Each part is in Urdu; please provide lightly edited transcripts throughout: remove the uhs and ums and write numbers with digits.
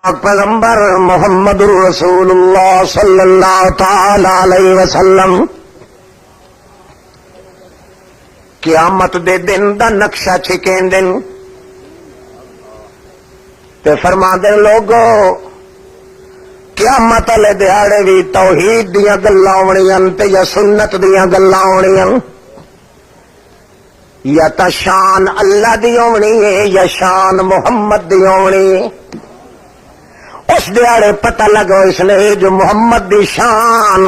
پیغمبر محمد رسول اللہ صلی اللہ تعالی علیہ وسلم قیامت دے دن دا نقشہ چھکیں دن تے فرما دے لوگو قیامت والے دیہاڑے بھی توحید دیاں گلاں ہونیاں تے یا سنت دیاں گلاں ہونیاں یا تا شان اللہ دی ہونی ہے یا شان محمد دی ہونی ہے۔ اس دیاڑے پتہ لگو اس نے جو محمد دی شان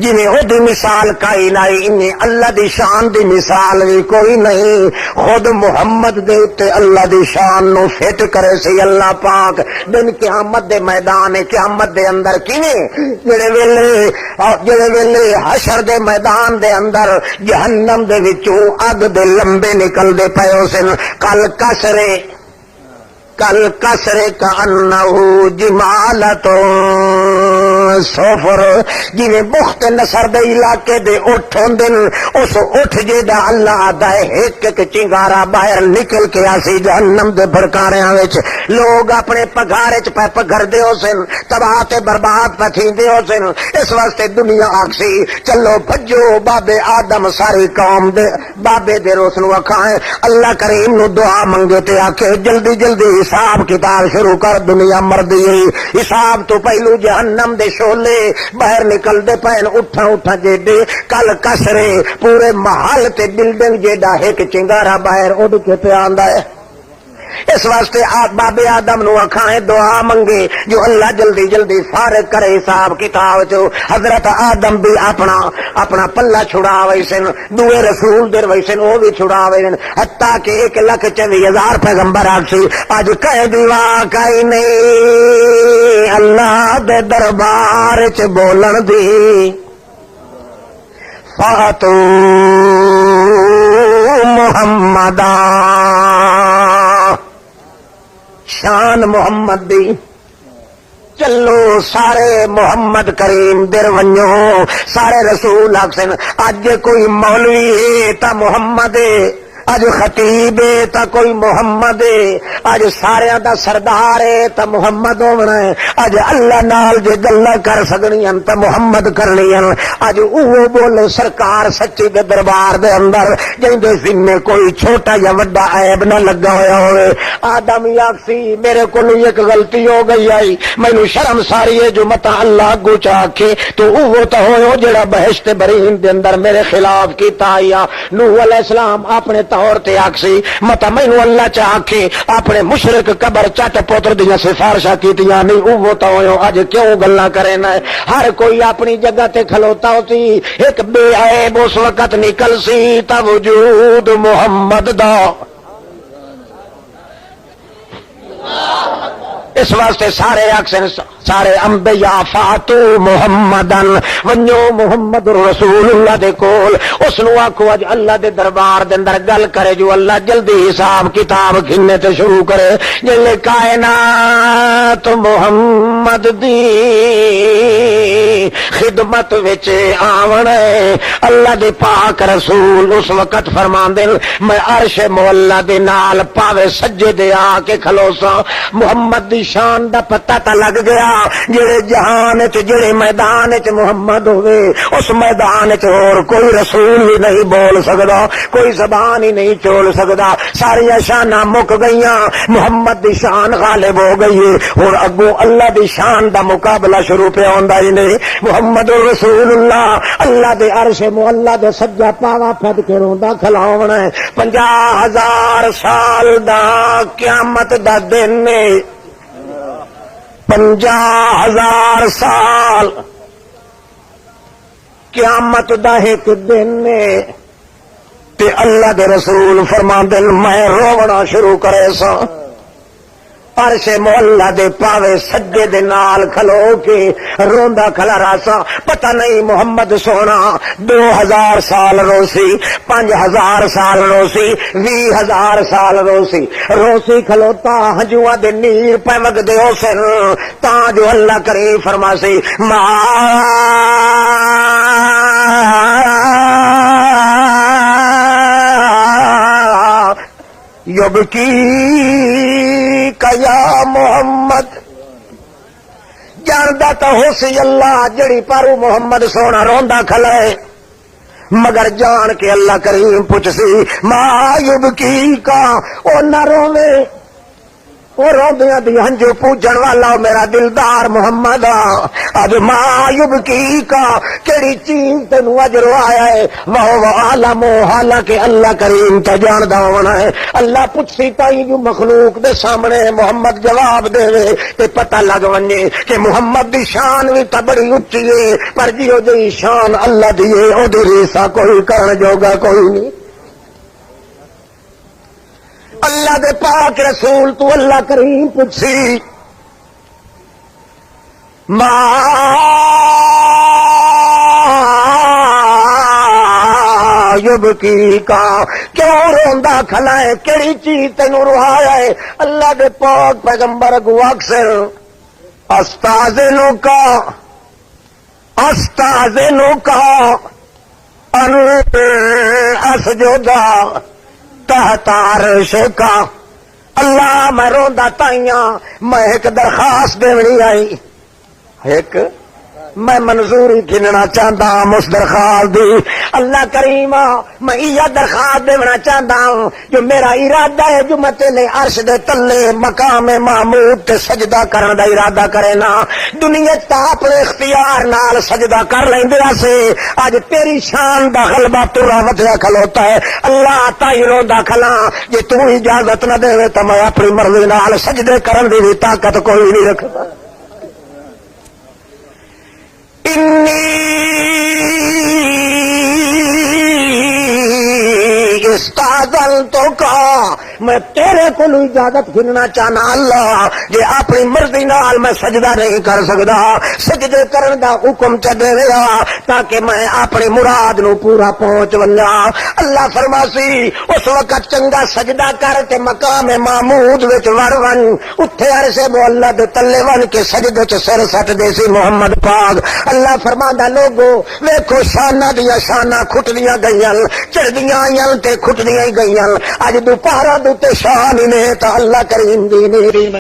جنہیں او دی مثال کائی نہیں انہیں اللہ دی شان دی مثال بھی کوئی نہیں۔ خود محمد دے تے اللہ دی شان نو فٹ کرے سی اللہ پاک دن قیامت دے میدان قیامت دے اندر کیویں جڑے ویلے حشر دے میدان دے اندر جہنم دے وچوں اگ دے لمبے نکل دے پئے سن کل کسرے کا انہو جمالت سفر جنہیں بخت نصر دے علاقے دے اٹھوں دن اس اٹھ جے دا اللہ آدھائے ایک ایک چنگارا باہر نکل کے آسی جہنم دے بھڑکاریاں وچ لوگ اپنے پگھارے چ پہ پگھر دے ہو سن تباہ تے برباد پتھی دے ہو سن۔ اس واسطے دنیا آکسی چلو بھجو بابے آدم ساری قوم دے بابے دے روسنو اکھائیں اللہ کریم نو دعا منگے تے آکھے جلدی جلدی حساب کتاب شروع کر دنیا مردی حساب تو پہلو جہنم دے شولے باہر نکل دے پین اٹھا جیڈے کل کسرے پورے محل تے بلڈنگ جیڈا ایک چنگارا باہر اڑ کے پہ آندا ہے۔ اس واسطے بابے آدم نو اکھائیں دعا منگے جو اللہ جلدی جلدی فارغ کرے حساب کتاب چو۔ حضرت آدم بھی اپنا پلہ چھڑا ویسن دوے رسول در ویسن وہ بھی چھڑا ویسن حتیٰ کہ 1,24,000 پیغمبر آکسی آج کہہ دیوا کئی نہیں اللہ دے دربار چ بولن دی فاتو محمدہ شان محمد دی چلو سارے محمد کریم در ونجو سارے رسول آکسن اج کوئی مولوی ہے تا محمد ہے اج خطیب ہے تا کوئی محمد ہے اج سارے دا سردار ہے تا محمد ہونا ہے اج اللہ نال جے گلاں کر سکنی ہیں تا محمد کرنی ہیں اج اوہ بولے سرکار سچی دے دربار دے اندر جن دے ذمے کوئی چھوٹا یا وڈا عیب نہ لگا ہویا ہوئے۔ آدم یاکسی میرے کو ایک غلطی ہو گئی آئی مینوں شرم ساری ہے جو متا اللہ اگوں چاکھے تو اوہ تا ہوئے جڑا بہشت برین دے اندر میرے خلاف کیتا آیا۔ نوح علیہ السلام اپنے طور تے آکسی متا مینوں اللہ چاکھے اپنے مشرک قبر چٹ پوتر دیاں سفارشاں کیتیاں نہیں اوہ تا ہوئے اج کیوں گلاں کرے نہ ہر کوئی اپنی جگہ تے کھلوتا ہوتی ایک بے عیب اس وقت نکل سی تا وجود محمد دا۔ اس واسطے سارے اکثر سارے انبیاء فاتو محمدن ونجو محمد رسول اللہ دے کول اس نو آکھو اج اللہ دے دربار دے اندر گل کرے جو اللہ جلدی حساب کتاب گھننے تے شروع کرے جلے کائنات محمد دی خدمت وچ آون اللہ دے پاک رسول اس وقت فرماندے میں عرش مولا دے نال پاوے سجے دے آ کے کھلوساں محمد دی شان دا پتہ تا لگ گیا جڑے جہان وچ جڑے میدان وچ محمد ہوئے اس میدان وچ اور کوئی رسول ہی نہیں بول سکدا کوئی زبان ہی نہیں چول سکدا ساری شاناں مک گئیاں محمد دی شان غالب ہو گئی ہے اور اگوں اللہ دی شان دا مقابلہ شروع پہ ہوندا ہی نہیں۔ محمد رسول اللہ اللہ دے عرش مولا دے سجا پاوا پھد کے روندا کھلاونا ہے 50,000 سال دا قیامت دا دن 50,000 سال قیامت دا ایک دن تے اللہ دے رسول فرماندے میں رونا شروع کرے سا عرش مولا دے پاوے سجے دے نال کھلو کے روندا کھلا راسا پتہ نہیں محمد سونا 2000 سال روسی 5000 سال روسی 20,000 سال روسی کھلوتا ہجواں دے نیر پہ وگدے ہو سن تا جو اللہ کرے فرماسی ما یبکی یا محمد تو ہو سی اللہ جڑی پارو محمد سونا روندا کھلائے، مگر جان کے اللہ کریم پوچھ سی ما یبکی کا، او نہ روے، وہ روندیاں دی ہنجو پوجن والا میرا دلدار محمد اج ما یبکی کا، کیڑی چیز تینوں اج روایا ہے، وہ عالم، حالانکہ اللہ کریم تے جاندا ہونا ہے۔ اللہ پوچھسی تائیں جو مخلوق دے سامنے محمد جواب دے تے پتہ لگ ونجے کہ محمد دی شان وی تے بڑی اونچی ہے، پر جیو جی شان اللہ دی ہے او دی ریسا کوئی کرن جوگا کوئی نہیں۔ اللہ دے پاک رسول تو اللہ کریم پوچھسی ما یبکی کا، کیوں روندا کھلا ہے، کیڑی چیز تینوں روایا ہے؟ اللہ دے پاک پیغمبر کو اکثر استاذنو کا ان اسجدا تحت عرش کا، اللہ میں روندا تائیاں، میں ایک درخواست دینی آئی، ایک میں منظوری گننا چاہتا ہوں اس درخواست دی، اللہ کریم میں یہ درخواست دینا چاہتا ہوں جو میرا ارادہ ہے جو میں تیرے عرش دے تلے مقام محمود تے سجدہ کرن دا ارادہ کرے نا، دنیا تا اپنے اختیار نال سجدہ کر لیندے سے، اج تیری شان دا غلبہ ترا وجہ کھلوتا ہے، اللہ تائی روندا کھلا جے تو اجازت نہ دے تو میں اپنی مرضی نال سجدے کرن دی بھی طاقت کوئی نہیں رکھدا۔ استاذنتک، میں تیرے کو اجازت گھننا چاہنا اللہ جے اپنی مرضی نال میں سجدہ نہیں کر سکدا، سجدے کرن دا حکم چ دے تاکہ میں اپنی مراد نو پورا پہنچ ونجا۔ اللہ فرماسی اس وقت چنگا سجدہ کر کے مقام محمود وچ وڑ ون، اٹھے عرش مولا دے تلے ون کے سجدے چ سر سٹ دے سی محمد پاک۔ اللہ فرماندا لوگو ویکھو شاناں دیاں شاناں کھٹدیاں گئیاں، چڑھدیاں آئیاں تے کھٹدیاں ہی گئیاں، اج دوپہر دے شان نے تا اللہ کریم دی میری